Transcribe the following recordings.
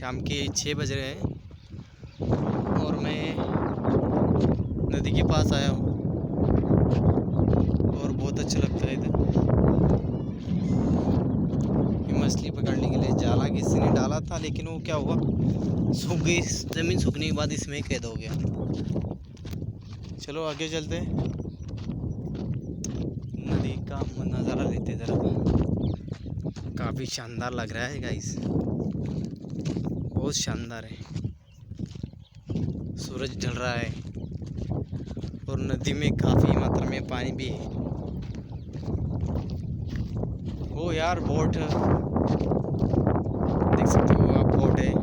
शाम के 6 बज रहे हैं और मैं नदी के पास आया हूँ और बहुत अच्छा लगता है इधर। मछली पकड़ने के लिए जाला किसी ने डाला था, लेकिन वो क्या हुआ, सूख गई। ज़मीन सूखने के बाद इसमें कैद हो गया। चलो आगे चलते हैं, नदी का नज़ारा लेते हैं ज़रा। काफ़ी शानदार लग रहा है गाइस, बहुत शानदार है। सूरज ढल रहा है और नदी में काफ़ी मात्रा में पानी भी है। वो यार बोट देख सकते हो आप, बोट है।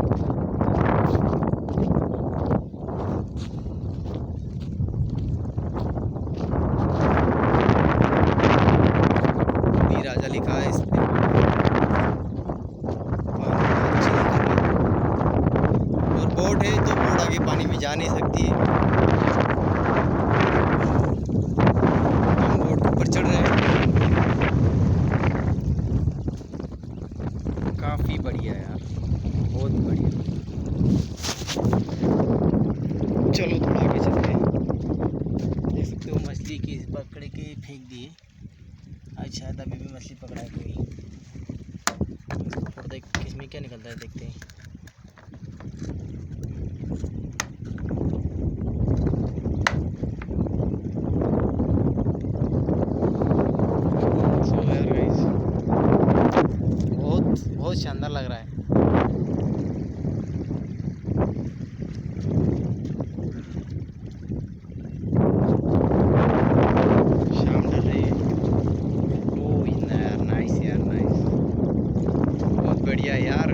राजा लिखा है इस पे। और बोट है तो बोट आगे पानी में जा नहीं सकती है। हम बोट के ऊपर चढ़ रहे हैं। काफ़ी बढ़िया यार, बहुत बढ़िया। चलो थोड़ा आगे चलते हैं। देख सकते हो मछली की पकड़ के फेंक दी है। आज शायद अभी भी मछली पकड़ा है कोई। और देख किसमें क्या निकलता है, देखते हैं। सो यार गाइस, बहुत शानदार लग रहा है। शाम ढल रही है। ओ यार नाइस यार, नाइस, बहुत बढ़िया यार।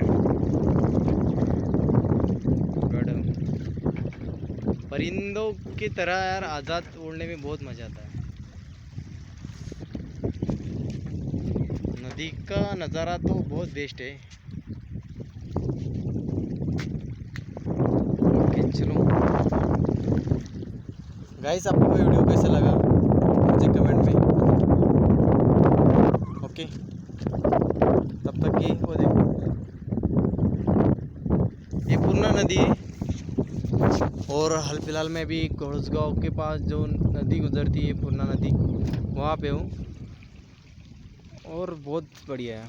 परिंदों की तरह यार आज़ाद उड़ने में बहुत मज़ा आता है। नदी का नज़ारा तो बहुत बेस्ट है। ओके चलो गाइस, आपको वीडियो कैसा लगा मुझे कमेंट में। ओके, तब तक ये वो देखो, ये पूर्णा नदी है। और हाल फिलहाल में भी घोड़सगांव के पास जो नदी गुजरती है, पूर्णा नदी, वहाँ पे हूँ और बहुत बढ़िया है।